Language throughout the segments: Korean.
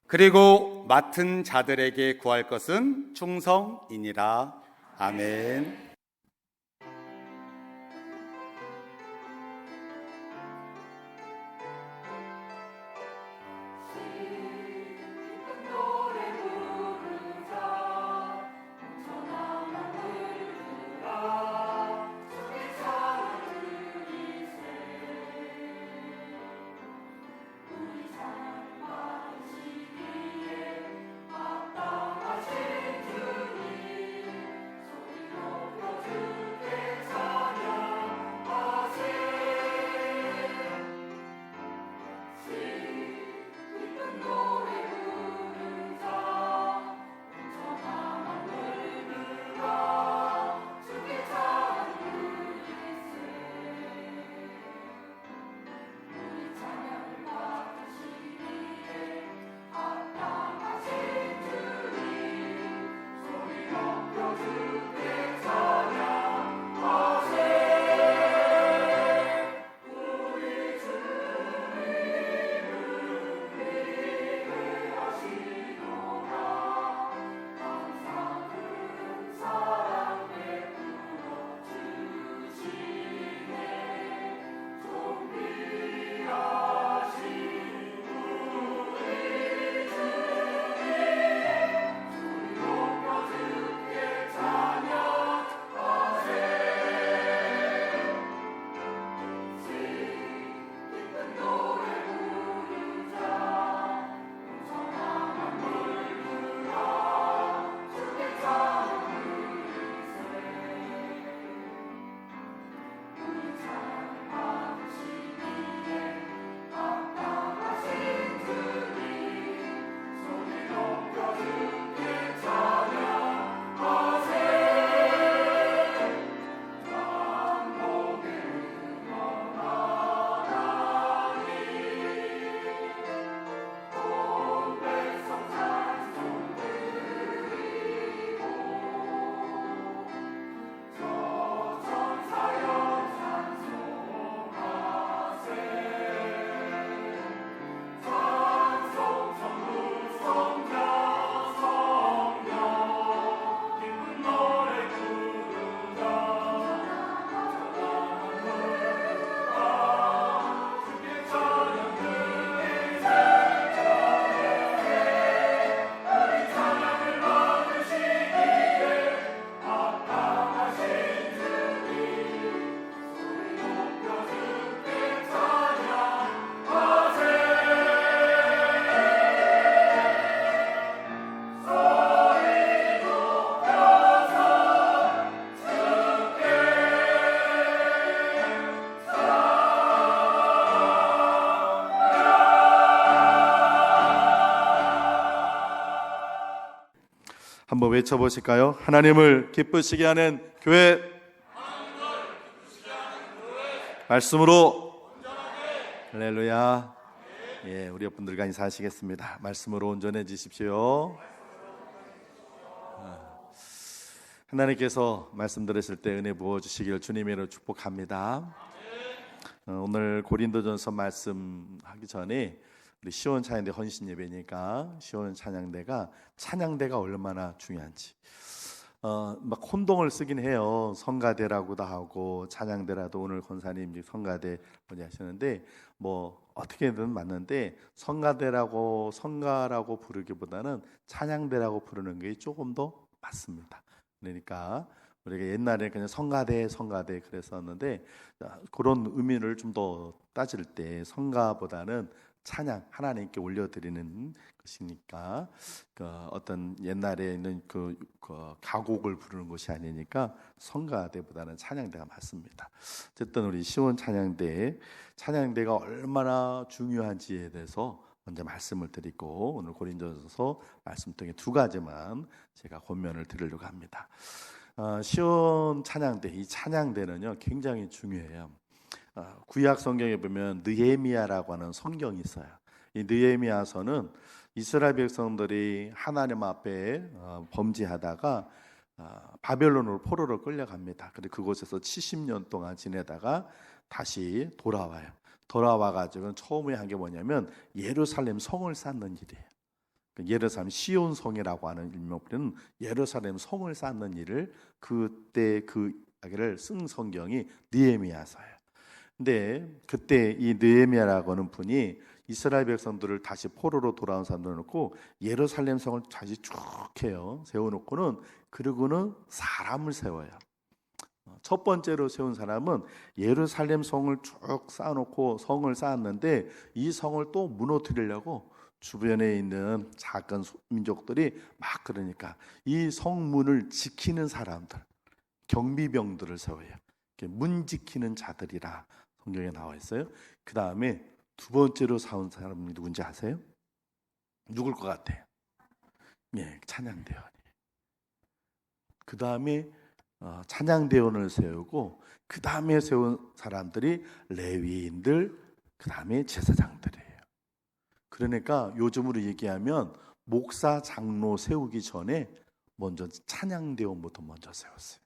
그리고 맡은 자들에게 구할 것은 충성이니라. 아멘. 한번 외쳐보실까요? 하나님을 기쁘시게 하는 교회, 말씀으로 할렐루야. 예, 우리 분들과 인사하시겠습니다. 말씀으로 온전해지십시오. 하나님께서 말씀 들으실 때 은혜 부어주시기를 주님으로 축복합니다. 오늘 고린도전서 말씀하기 전에 우리 시온 찬양대 헌신 예배니까 시온 찬양대가 얼마나 중요한지 막 혼동을 쓰긴 해요. 성가대라고도 하고 찬양대라도 오늘 권사님 성가대 뭐냐 하시는데 뭐 어떻게든 맞는데 성가라고 부르기보다는 찬양대라고 부르는 게 조금 더 맞습니다. 그러니까 우리가 옛날에 그냥 성가대 그랬었는데 그런 의미를 좀 더 따질 때 성가보다는 찬양, 하나님께 올려드리는 것이니까 어떤 옛날에 있는 그 가곡을 부르는 것이 아니니까 성가대보다는 찬양대가 맞습니다. 어쨌든 우리 시온 찬양대가 얼마나 중요한지에 대해서 먼저 말씀을 드리고 오늘 고린도전서 말씀 통해 두 가지만 제가 권면을 드리려고 합니다. 시온 찬양대, 이 찬양대는요 굉장히 중요해요. 구약 성경에 보면 느헤미야라고 하는 성경이 있어요. 이 느헤미야서는 이스라엘 백성들이 하나님 앞에 범죄하다가 바벨론으로 포로로 끌려갑니다. 근데 그곳에서 70년 동안 지내다가 다시 돌아와요. 돌아와가지고 처음에 한 게 뭐냐면 예루살렘 성을 쌓는 일이에요. 예루살렘 시온 성이라고 하는 일명부는 예루살렘 성을 쌓는 일을 그때 그 이야기를 쓴 성경이 느헤미야서예요. 근데 그때 이 느헤미야라고 하는 분이 이스라엘 백성들을 다시 포로로 돌아온 사람들을 놓고 예루살렘 성을 다시 쭉 해요. 세워놓고는 그러고는 사람을 세워요. 첫 번째로 세운 사람은 예루살렘 성을 쭉 쌓아놓고 성을 쌓았는데 이 성을 또 무너뜨리려고 주변에 있는 작은 민족들이 막 그러니까 이 성문을 지키는 사람들, 경비병들을 세워요. 문 지키는 자들이라 성경에 나와 있어요. 그 다음에 두 번째로 세운 사람이 누군지 아세요? 누굴 것 같아요? 예, 찬양대원. 그 다음에 찬양대원을 세우고 그 다음에 세운 사람들이 레위인들, 그 다음에 제사장들이에요. 그러니까 요즘으로 얘기하면 목사, 장로 세우기 전에 먼저 찬양대원부터 먼저 세웠어요.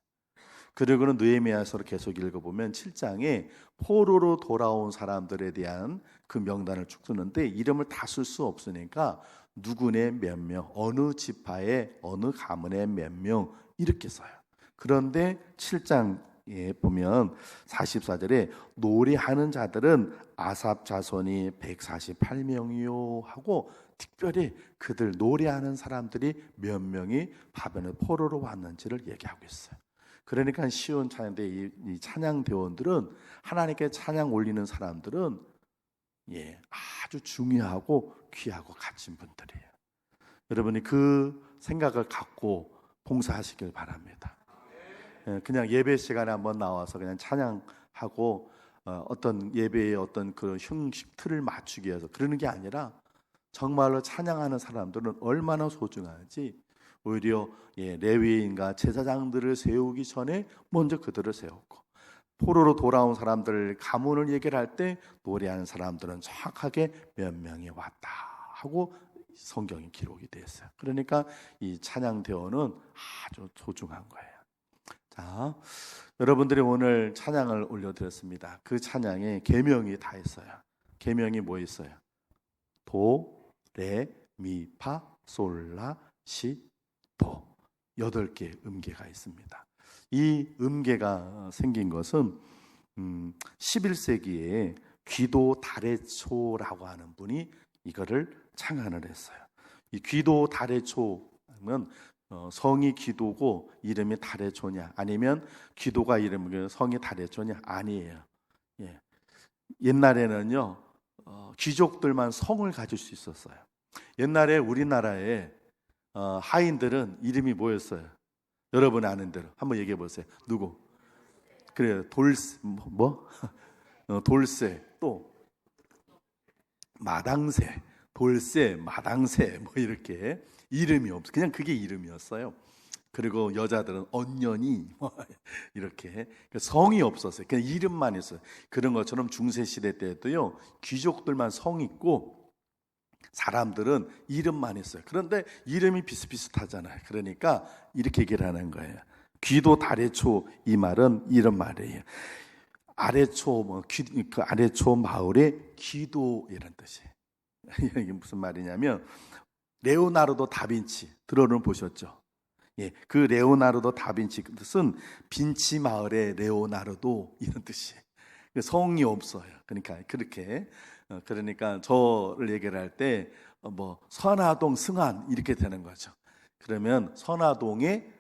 그리고는 느헤미야서를 계속 읽어보면 7장에 포로로 돌아온 사람들에 대한 그 명단을 쭉 쓰는데 이름을 다 쓸 수 없으니까 누구네 몇 명, 어느 지파의 어느 가문의 몇 명 이렇게 써요. 그런데 7장에 보면 44절에 노래하는 자들은 아삽 자손이 148명이요 하고 특별히 그들 노래하는 사람들이 몇 명이 바벨론 포로로 왔는지를 얘기하고 있어요. 그러니까 시온 찬양대 이 찬양 대원들은 하나님께 찬양 올리는 사람들은 아주 중요하고 귀하고 값진 분들이에요. 여러분이 그 생각을 갖고 봉사하시길 바랍니다. 그냥 예배 시간에 한번 나와서 그냥 찬양하고 어떤 예배의 어떤 그 형식 틀을 맞추기 위해서 그러는 게 아니라 정말로 찬양하는 사람들은 얼마나 소중한지 오히려 레위인과 제사장들을 세우기 전에 먼저 그들을 세웠고 포로로 돌아온 사람들 가문을 얘기를 할 때 노래하는 사람들은 정확하게 몇 명이 왔다 하고 성경이 기록이 됐어요. 그러니까 이 찬양 대원은 아주 소중한 거예요. 자, 여러분들이 오늘 찬양을 올려드렸습니다. 그 찬양에 계명이 다 있어요. 계명이 뭐 있어요? 도, 레, 미, 파, 솔, 라, 시, 도 8개의 음계가 있습니다. 이 음계가 생긴 것은 11세기에 귀도 다레초라고 하는 분이 이거를 창안을 했어요. 이 귀도 다레초는 성이 귀도고 이름이 다레초냐 아니면 귀도가 이름이 성이 다레초냐 아니에요. 옛날에는요 귀족들만 성을 가질 수 있었어요. 옛날에 우리나라에 하인들은 이름이 뭐였어요? 여러분 아는 대로 한번 얘기해 보세요. 누구? 그래요. 돌세 돌세 또 마당새, 돌세, 마당새 뭐 이렇게 이름이 없어. 그냥 그게 이름이었어요. 그리고 여자들은 언년이 이렇게 성이 없었어요. 그냥 이름만 있어요. 그런 것처럼 중세 시대 때도요 귀족들만 성 있고 사람들은 이름만 있어요. 그런데 이름이 비슷비슷하잖아요. 그러니까 이렇게 얘기를 하는 거예요. 귀도 다레초 이 말은 이런 말이에요. 아래초 그 아래초 마을의 귀도 이런 뜻이에요. 이게 무슨 말이냐면 레오나르도 다빈치 들어는 보셨죠? 그 레오나르도 다빈치 그 뜻은 빈치 마을의 레오나르도 이런 뜻이에요. 성이 없어요. 그러니까 그렇게 그러니까 저를 얘기를 할 때 선화동 승안 이렇게 되는 거죠. 그러면 선화동에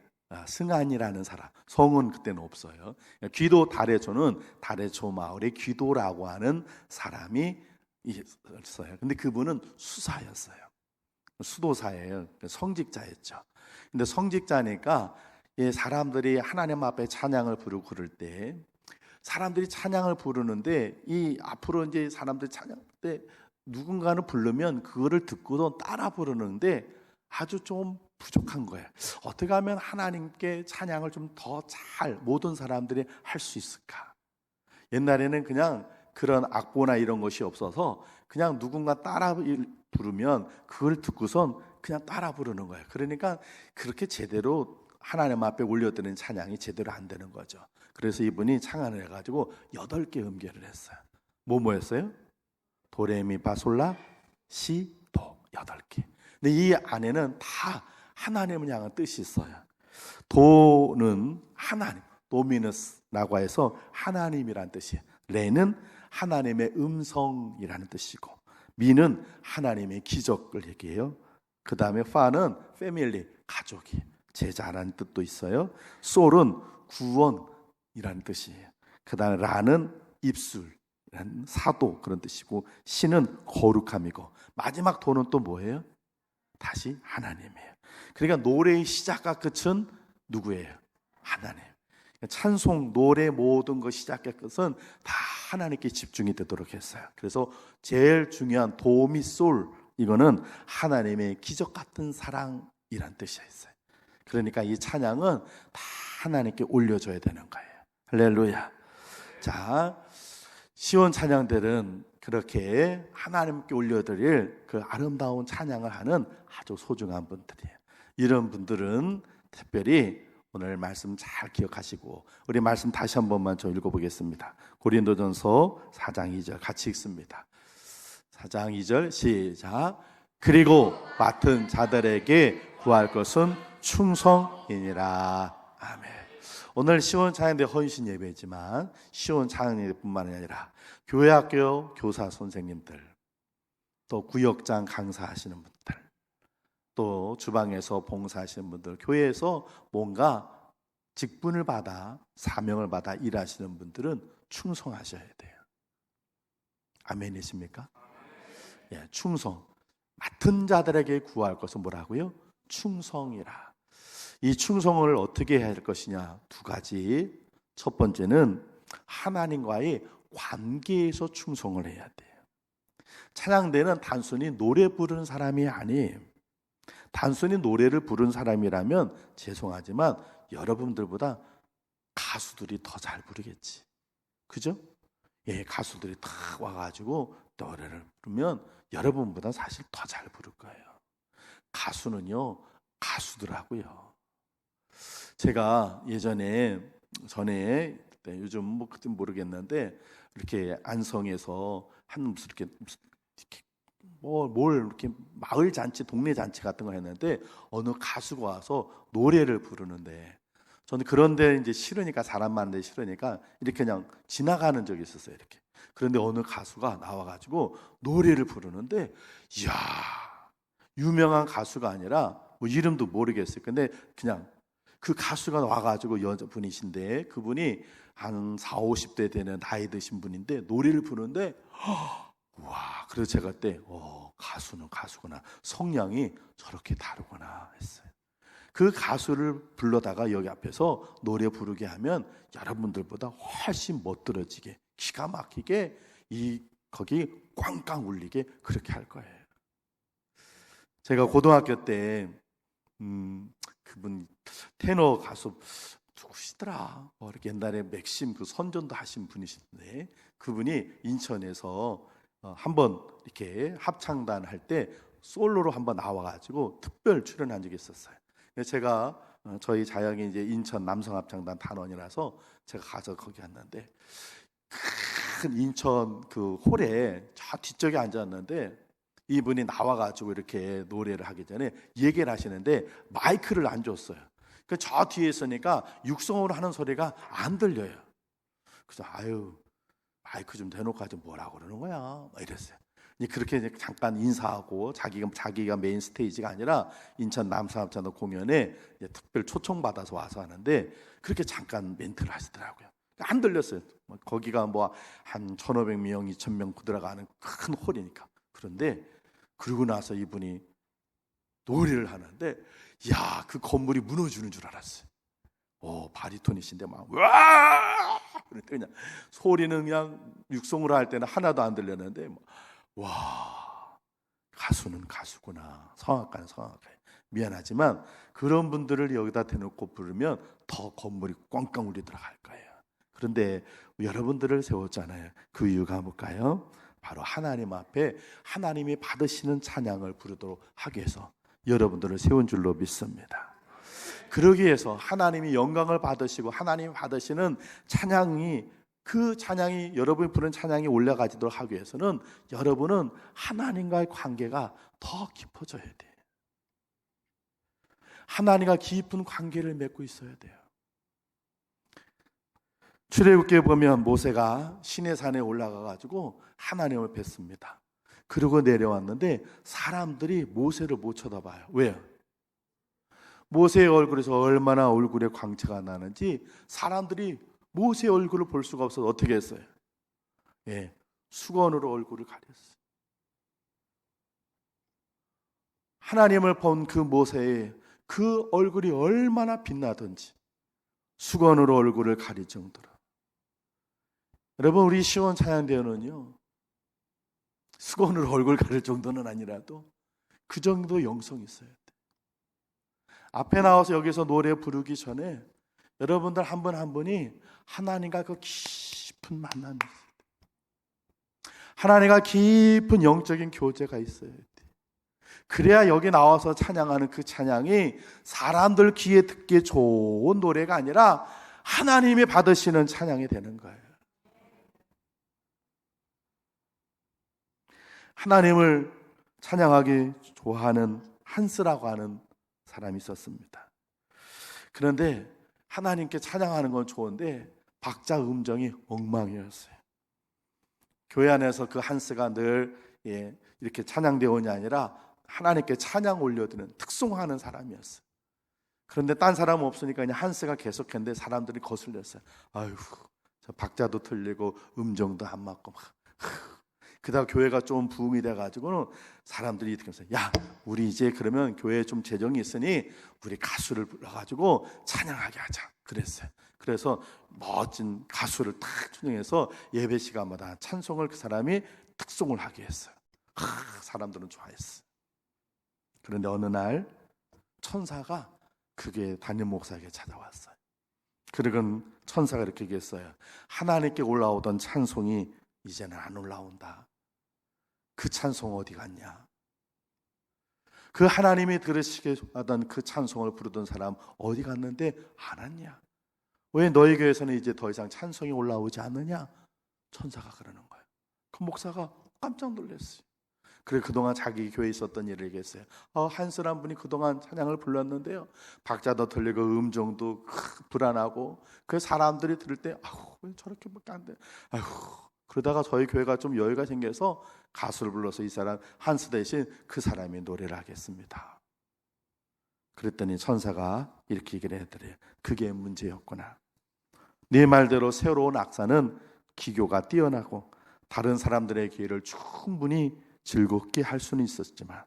승안이라는 사람 성은 그때는 없어요. 귀도 다레초는 다레초 마을의 귀도라고 하는 사람이 있어요. 근데 그분은 수사였어요. 수도사예요. 성직자였죠. 근데 성직자니까 사람들이 하나님 앞에 찬양을 부르고 그럴 때 사람들이 찬양을 부르는데 이 앞으로 이제 사람들이 찬양 때 누군가는 부르면 그거를 듣고도 따라 부르는데 아주 좀 부족한 거예요. 어떻게 하면 하나님께 찬양을 좀 더 잘 모든 사람들이 할 수 있을까? 옛날에는 그냥 그런 악보나 이런 것이 없어서 그냥 누군가 따라 부르면 그걸 듣고선 그냥 따라 부르는 거예요. 그러니까 그렇게 제대로 하나님 앞에 올려드리는 찬양이 제대로 안 되는 거죠. 그래서 이분이 창안을 해가지고 8개 음계를 했어요. 뭐였어요? 도레미파솔라 시도 8개. 근데 이 안에는 다 하나님을 향한 뜻이 있어요. 도는 하나님, 도미너스라고 해서 하나님이란 뜻이에요. 레는 하나님의 음성이라는 뜻이고, 미는 하나님의 기적을 얘기해요. 그 다음에 파는 패밀리, 가족이, 제자라는 뜻도 있어요. 솔은 구원이라는 뜻이에요. 그 다음에 라는 입술이라는 사도 그런 뜻이고, 신은 거룩함이고, 마지막 도는 또 뭐예요? 다시 하나님이에요. 그러니까 노래의 시작과 끝은 누구예요? 하나님. 찬송, 노래 모든 것 시작과 끝은 다 하나님께 집중이 되도록 했어요. 그래서 제일 중요한 도미 솔, 이거는 하나님의 기적 같은 사랑이란 뜻이 있어요. 그러니까 이 찬양은 다 하나님께 올려줘야 되는 거예요. 할렐루야. 자, 시온 찬양들은 그렇게 하나님께 올려드릴 그 아름다운 찬양을 하는 아주 소중한 분들이에요. 이런 분들은 특별히 오늘 말씀 잘 기억하시고, 우리 말씀 다시 한 번만 좀 읽어보겠습니다. 고린도전서 4장 2절 같이 읽습니다. 4장 2절 시작. 그리고 맡은 자들에게 구할 것은 충성이니라. 아멘. 오늘 시온 찬양대 헌신 예배지만 시온 찬양대뿐만 아니라 교회학교 교사 선생님들, 또 구역장 강사하시는 분들, 또 주방에서 봉사하시는 분들, 교회에서 뭔가 직분을 받아 사명을 받아 일하시는 분들은 충성하셔야 돼요. 아멘이십니까? 예, 충성. 맡은 자들에게 구할 것은 뭐라고요? 충성이라. 이 충성을 어떻게 해야 할 것이냐? 두 가지. 첫 번째는 하나님과의 관계에서 충성을 해야 돼요. 찬양대는 단순히 노래 부르는 사람이 아니에요. 단순히 노래를 부르는 사람이라면 죄송하지만 여러분들보다 가수들이 더 잘 부르겠지. 그죠? 예, 가수들이 다 와가지고 노래를 부르면 여러분보다 사실 더 잘 부를 거예요. 가수는요, 가수더라고요. 제가 전에 요즘 뭐 그때 모르겠는데 이렇게 안성에서 이렇게 이렇게 마을 잔치, 동네 잔치 같은 거 했는데 어느 가수가 와서 노래를 부르는데, 저는 그런데 이제 싫으니까, 사람 많은데 싫으니까 이렇게 그냥 지나가는 적이 있었어요. 이렇게. 그런데 어느 가수가 나와가지고 노래를 부르는데, 이야, 유명한 가수가 아니라 뭐 이름도 모르겠어요. 근데 그냥 그 가수가 와가지고 여자분이신데, 그분이 한 40, 50대 되는 나이 드신 분인데 노래를 부르는데, 와, 그래서 제가 그때 가수는 가수구나, 성량이 저렇게 다르구나 했어요. 그 가수를 불러다가 여기 앞에서 노래 부르게 하면 여러분들보다 훨씬 멋들어지게, 기가 막히게, 거기 꽝꽝 울리게 그렇게 할 거예요. 제가 고등학교 때 그분 테너 가수 누구시더라? 이렇게 옛날에 맥심 그 선전도 하신 분이신데, 그분이 인천에서 한번 이렇게 합창단 할 때 솔로로 한번 나와가지고 특별 출연한 적이 있었어요. 제가 저희 자영이 이제 인천 남성합창단 단원이라서 제가 가서 거기 갔는데, 큰 인천 그 홀에 저 뒤쪽에 앉았는데, 이분이 나와가지고 이렇게 노래를 하기 전에 얘기를 하시는데 마이크를 안 줬어요. 저 뒤에 있으니까 육성으로 하는 소리가 안 들려요. 그래서 마이크 좀 대놓고 하지 뭐라고 그러는 거야, 막 이랬어요. 그렇게 잠깐 인사하고 자기가 메인 스테이지가 아니라 인천 남성합창단 공연에 특별 초청받아서 와서 하는데, 그렇게 잠깐 멘트를 하시더라고요. 안 들렸어요. 거기가 뭐 한 1,500명, 2,000명 들어가는 큰 홀이니까. 그런데 그러고 나서 이분이 노래를 하는데, 야, 그 건물이 무너지는 줄 알았어요. 바리톤이신데 막 와! 그냥 소리는 그냥 육성으로 할 때는 하나도 안 들렸는데, 와, 가수는 가수구나, 성악가는 성악가. 미안하지만 그런 분들을 여기다 대놓고 부르면 더 건물이 꽝꽝 울리도록 할 거예요. 그런데 여러분들을 세웠잖아요. 그 이유가 뭘까요? 바로 하나님 앞에 하나님이 받으시는 찬양을 부르도록 하기 위해서 여러분들을 세운 줄로 믿습니다. 그러기 위해서 하나님이 영광을 받으시고 하나님이 받으시는 찬양이, 그 찬양이, 여러분이 부른 찬양이 올라가지도록 하기 위해서는 여러분은 하나님과의 관계가 더 깊어져야 돼요. 하나님과 깊은 관계를 맺고 있어야 돼요. 출애굽기에 보면 모세가 시내산에 올라가 가지고 하나님을 뵀습니다. 그리고 내려왔는데 사람들이 모세를 못 쳐다봐요. 왜요? 모세의 얼굴에서 얼마나 얼굴에 광채가 나는지 사람들이 모세의 얼굴을 볼 수가 없어서 어떻게 했어요? 예, 수건으로 얼굴을 가렸어요. 하나님을 본 그 모세의 그 얼굴이 얼마나 빛나든지 수건으로 얼굴을 가릴 정도로. 여러분, 우리 시원 찬양대회는요, 수건으로 얼굴 가릴 정도는 아니라도 그 정도 영성이 있어야 돼. 앞에 나와서 여기서 노래 부르기 전에 여러분들 한 분 한 분이 하나님과 그 깊은 만남이 있어요. 하나님과 깊은 영적인 교제가 있어야 돼. 그래야 여기 나와서 찬양하는 그 찬양이 사람들 귀에 듣기에 좋은 노래가 아니라 하나님이 받으시는 찬양이 되는 거예요. 하나님을 찬양하기 좋아하는 한스라고 하는 사람이 있었습니다. 그런데 하나님께 찬양하는 건 좋은데 박자 음정이 엉망이었어요. 교회 안에서 그 한스가 늘 이렇게 찬양대원이 아니라 하나님께 찬양 올려드리는 특송하는 사람이었어요. 그런데 딴 사람은 없으니까 그냥 한스가 계속했는데 사람들이 거슬렸어요. 아유, 저 박자도 틀리고 음정도 안 맞고 막. 그다가 교회가 좀 부흥이 돼가지고는 사람들이 이렇게 했어요. 야, 우리 이제 그러면 교회에 좀 재정이 있으니 우리 가수를 불러가지고 찬양하게 하자. 그랬어요. 그래서 멋진 가수를 딱 초청해서 예배 시간마다 찬송을 그 사람이 특송을 하게 했어요. 사람들은 좋아했어요. 그런데 어느 날 천사가 그게 담임 목사에게 찾아왔어요. 그러곤 천사가 이렇게 얘기했어요. 하나님께 올라오던 찬송이 이제는 안 올라온다. 그 찬송 어디 갔냐? 그 하나님이 들으시게 하던 그 찬송을 부르던 사람 어디 갔는데 안 왔냐? 왜 너희 교회에서는 이제 더 이상 찬송이 올라오지 않느냐? 천사가 그러는 거예요. 그 목사가 깜짝 놀랐어요. 그래 그동안 자기 교회에 있었던 일을 얘기했어요. 한스란 분이 그동안 찬양을 불렀는데요, 박자도 틀리고 음정도 불안하고 그 사람들이 들을 때 왜 저렇게밖에 안 돼? 그러다가 저희 교회가 좀 여유가 생겨서 가수를 불러서 이 사람 한스 대신 그 사람이 노래를 하겠습니다. 그랬더니 천사가 이렇게 얘기를 해드려요. 그게 문제였구나. 네 말대로 새로운 악사는 기교가 뛰어나고 다른 사람들의 기회를 충분히 즐겁게 할 수는 있었지만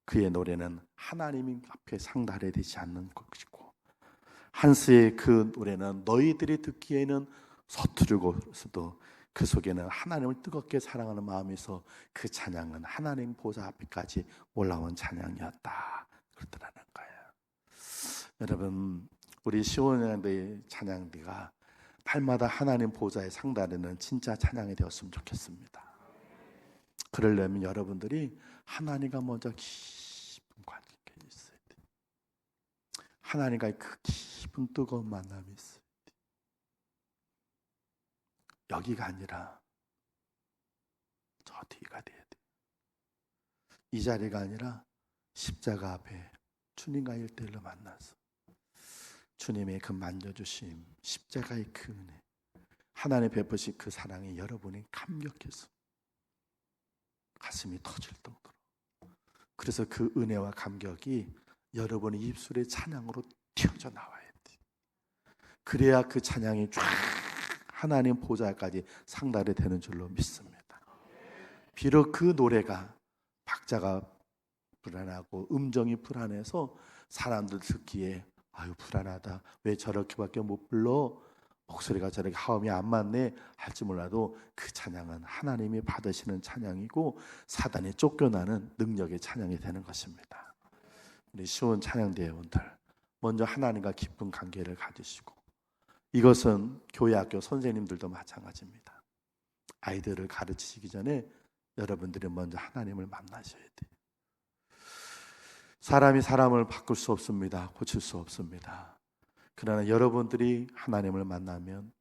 그의 노래는 하나님 앞에 상달해야 되지 않는 것이고, 한스의 그 노래는 너희들이 듣기에는 서투르고서도 그 속에는 하나님을 뜨겁게 사랑하는 마음이 있어 그 찬양은 하나님 보좌 앞에까지 올라온 찬양이었다. 그러더라는 거예요. 여러분, 우리 시원의 찬양대가 날마다 하나님 보좌에 상달하는 진짜 찬양이 되었으면 좋겠습니다. 그러려면 여러분들이 하나님과 먼저 깊은 관계가 있어야 돼요. 하나님과 그 깊은 뜨거운 만남이 있어야 돼요. 여기가 아니라 저 뒤가 돼야 돼요. 이 자리가 아니라 십자가 앞에 주님과 1:1로 만나서 주님의 그 만져주심, 십자가의 그 은혜, 하나님 베푸신 그 사랑에 여러분이 감격해서 가슴이 터질 정도로, 그래서 그 은혜와 감격이 여러분의 입술에 찬양으로 튀어져 나와야 돼. 그래야 그 찬양이 쫙 하나님 보좌까지 상달이 되는 줄로 믿습니다. 비록 그 노래가 박자가 불안하고 음정이 불안해서 사람들 듣기에 불안하다, 왜 저렇게밖에 못 불러, 목소리가 저렇게 하음이 안 맞네 할지 몰라도 그 찬양은 하나님이 받으시는 찬양이고 사단이 쫓겨나는 능력의 찬양이 되는 것입니다. 우리 시온 찬양대회원들, 먼저 하나님과 깊은 관계를 가지시고, 이것은 교회 학교 선생님들도 마찬가지입니다. 아이들을 가르치시기 전에 여러분들이 먼저 하나님을 만나셔야 돼요. 사람이 사람을 바꿀 수 없습니다. 고칠 수 없습니다. 그러나 여러분들이 하나님을 만나면,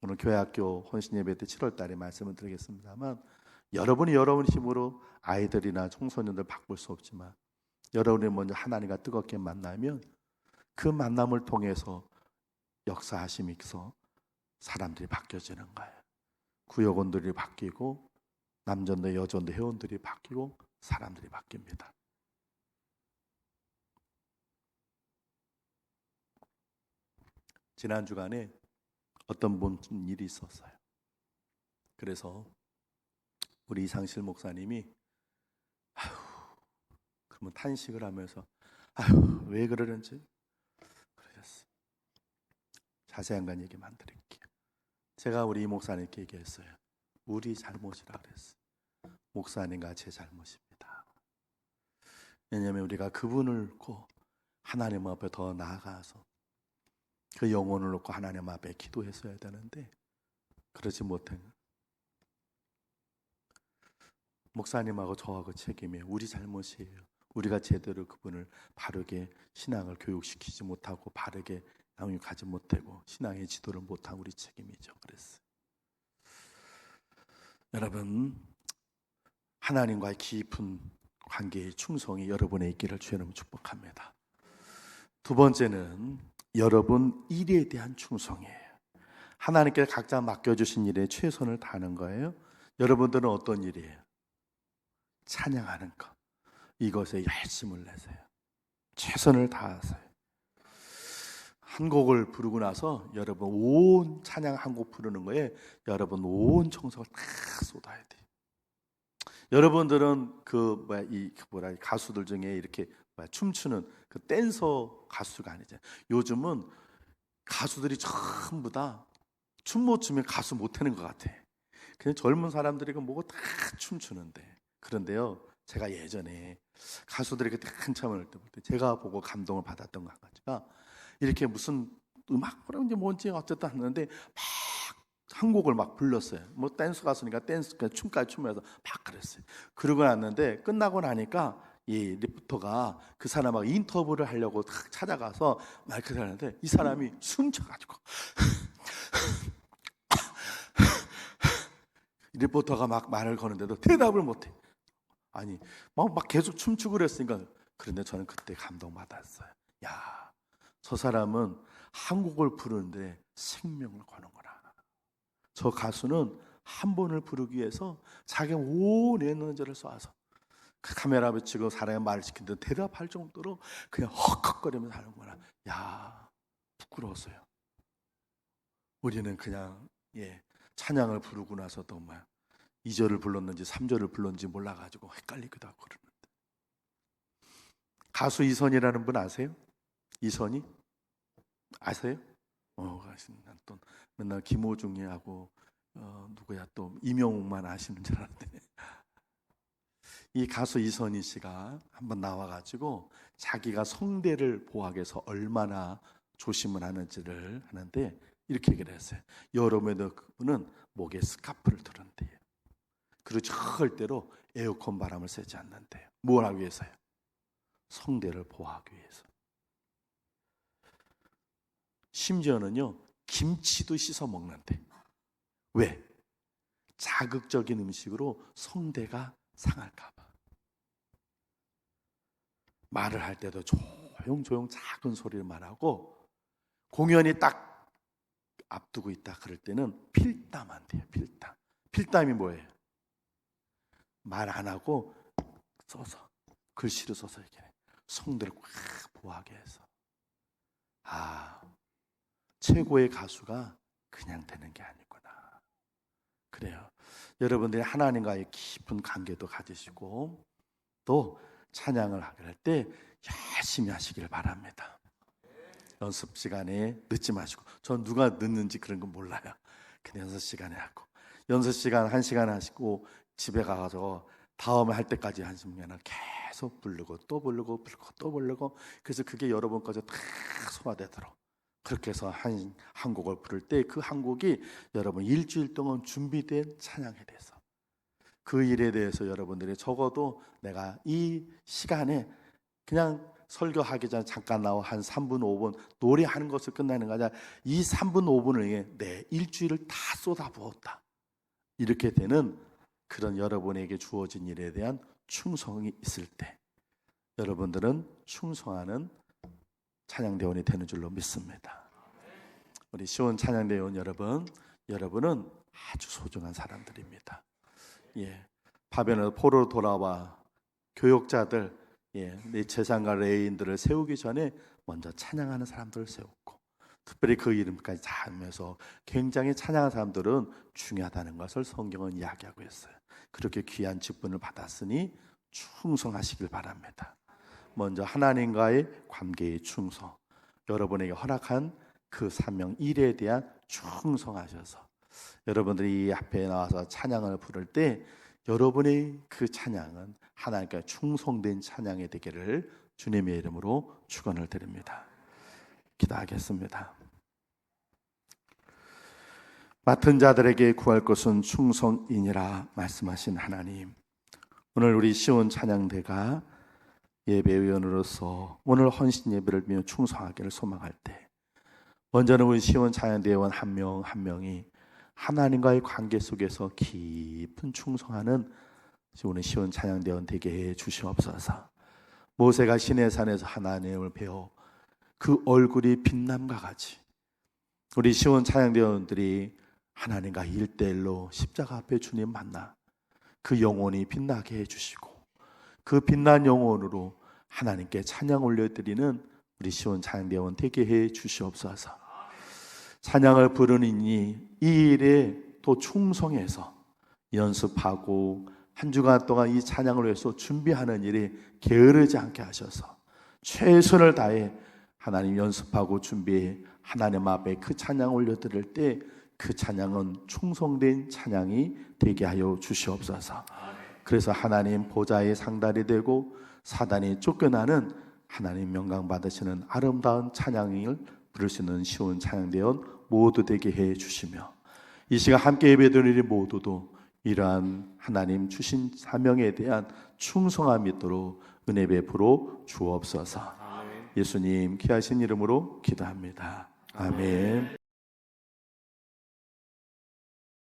오늘 교회학교 혼신예배 때 7월 달에 말씀을 드리겠습니다만, 여러분이 여러분 힘으로 아이들이나 청소년들 바꿀 수 없지만 여러분이 먼저 하나님과 뜨겁게 만나면 그 만남을 통해서 역사하심이 있어 사람들이 바뀌어지는 거예요. 구역원들이 바뀌고 남전도 여전도 회원들이 바뀌고 사람들이 바뀝니다. 지난 주간에 어떤 무슨 일이 있었어요. 그래서 우리 이상실 목사님이 그러면 탄식을 하면서 왜 그러는지 그러셨어요. 자세한 건 얘기만 드릴게요. 제가 우리 목사님께 얘기했어요. 우리 잘못이라 그랬어요. 목사님과 제 잘못입니다. 왜냐하면 우리가 그분을 놓고 하나님 앞에 더 나아가서 그 영혼을 놓고 하나님 앞에 기도했어야 되는데 그러지 못한 목사님하고 저하고 책임이 우리 잘못이에요. 우리가 제대로 그분을 바르게 신앙을 교육시키지 못하고 바르게 양육하지 못하고 신앙의 지도를 못한 우리 책임이죠. 그랬어요. 여러분, 하나님과의 깊은 관계의 충성이 여러분의 있기를 주의 이름으로 축복합니다. 두 번째는 여러분 일에 대한 충성이에요. 하나님께 각자 맡겨주신 일에 최선을 다하는 거예요. 여러분들은 어떤 일이에요? 찬양하는 것. 이것에 열심을 내세요. 최선을 다하세요. 한 곡을 부르고 나서 여러분 온 찬양 한 곡 부르는 거에 여러분 온 정성을 다 쏟아야 돼요. 여러분들은 가수들 중에 이렇게 춤추는 그 댄서 가수가 아니잖아요. 요즘은 가수들이 전부 다 춤 못 추면 가수 못 하는 것 같아. 그냥 젊은 사람들이 뭐고 다 춤추는데. 그런데요, 제가 예전에 가수들에게 한참을 볼 때 제가 보고 감동을 받았던 것 같아요. 이렇게 무슨 음악이라든지 뭔지 어쨌든 하는데 막 한 곡을 막 불렀어요. 뭐 댄스 가수니까 댄스 춤까지 추면서 막 그랬어요. 그러고 났는데 끝나고 나니까 이 리포터가 그 사람하고 인터뷰를 하려고 딱 찾아가서 마이크를 하는데 이 사람이 숨쳐가지고 리포터가 막 말을 거는데도 대답을 못해. 아니 막 계속 춤추고 그랬으니까. 그런데 저는 그때 감동받았어요. 야, 저 사람은 한 곡을 부르는데 생명을 거는구나. 저 가수는 한 번을 부르기 위해서 자기 온 에너지를 쏘아서 그 카메라 비치고 사람의 말을 시키는데 대답할 정도로 그냥 헉헉거리면서 하는구나. 야, 부끄러웠어요. 우리는 그냥 찬양을 부르고 나서도 2절을 불렀는지 3절을 불렀는지 몰라가지고 헷갈리기도 하고 그러는데. 가수 이선희라는 분 아세요? 이선희? 아세요? 또 맨날 김호중이하고 누구야 또 이명웅만 아시는 줄 알았는데 이 가수 이선희 씨가 한번 나와가지고 자기가 성대를 보호하기 위해서 얼마나 조심을 하는지를 하는데 이렇게 얘기를 했어요. 여름에도 그분은 목에 스카프를 두른대요. 그리고 절대로 에어컨 바람을 쐬지 않는대요. 뭘 하기 위해서요? 성대를 보호하기 위해서. 심지어는요, 김치도 씻어 먹는데. 왜? 자극적인 음식으로 성대가 상할까 봐. 말을 할 때도 조용조용 작은 소리를 말하고 공연이 딱 앞두고 있다 그럴 때는 필담한대요. 필담. 필담이 뭐예요? 말 안 하고 써서 글씨로 써서 이렇게 성대를 꽉 보호하게 해서. 최고의 가수가 그냥 되는 게 아니구나. 그래요. 여러분들이 하나님과의 깊은 관계도 가지시고 또 찬양을 하게 할 때 열심히 하시길 바랍니다. 연습 시간에 늦지 마시고. 전 누가 늦는지 그런 건 몰라요. 근데 연습 시간에 하고 연습 시간 1시간 하시고 집에 가서 다음에 할 때까지 하시면 계속 부르고 또 부르고 또 부르고 그래서 그게 여러분 거저 다 소화되도록 그렇게 해서 한 곡을 부를 때 그 한 곡이 여러분 일주일 동안 준비된 찬양에 대해서 그 일에 대해서 여러분들이 적어도 내가 이 시간에 그냥 설교하기 전에 잠깐 나와 한 3분 5분 노래하는 것을 끝나는 거 아니라 이 3분 5분을 위해 내 일주일을 다 쏟아부었다. 이렇게 되는 그런 여러분에게 주어진 일에 대한 충성이 있을 때 여러분들은 충성하는 찬양대원이 되는 줄로 믿습니다. 우리 시온 찬양대원 여러분, 여러분은 아주 소중한 사람들입니다. 예, 파변에서 포로로 돌아와 교역자들, 내 재산과 레인들을 세우기 전에 먼저 찬양하는 사람들을 세웠고, 특별히 그 이름까지 다 하면서 굉장히 찬양하는 사람들은 중요하다는 것을 성경은 이야기하고 있어요. 그렇게 귀한 직분을 받았으니 충성하시길 바랍니다. 먼저 하나님과의 관계의 충성, 여러분에게 허락한 그 사명 일에 대한 충성하셔서 여러분들이 이 앞에 나와서 찬양을 부를 때 여러분의 그 찬양은 하나님께 충성된 찬양이 되기를 주님의 이름으로 축원을 드립니다. 기도하겠습니다. 맡은 자들에게 구할 것은 충성이니라 말씀하신 하나님, 오늘 우리 시온 찬양대가 예배위원으로서 오늘 헌신 예배를 위해 충성하기를 소망할 때, 먼저는 우리 시온 찬양대원 한 명 한 명이 하나님과의 관계 속에서 깊은 충성하는 오늘 시온 찬양대원 되게 해 주시옵소서. 모세가 시내산에서 하나님을 배워 그 얼굴이 빛남과 같이 우리 시온 찬양대원들이 하나님과 1대1로 십자가 앞에 주님 만나 그 영혼이 빛나게 해주시고 그 빛난 영혼으로 하나님께 찬양 올려드리는 우리 시온 찬양대원 되게 해 주시옵소서. 찬양을 부르느니 이 일에 또 충성해서 연습하고 한 주간 동안 이 찬양을 위해서 준비하는 일이 게으르지 않게 하셔서 최선을 다해 하나님 연습하고 준비해 하나님 앞에 그 찬양 올려드릴 때 그 찬양은 충성된 찬양이 되게 하여 주시옵소서. 그래서 하나님 보좌의 상달이 되고 사단이 쫓겨나는 하나님 영광 받으시는 아름다운 찬양을 부를 수 있는 시온 찬양대원 모두 되게 해 주시며, 이 시간 함께 예배드리는 모두도 이러한 하나님 주신 사명에 대한 충성함이 있도록 은혜 베풀어 주옵소서. 예수님 귀하신 이름으로 기도합니다. 아멘.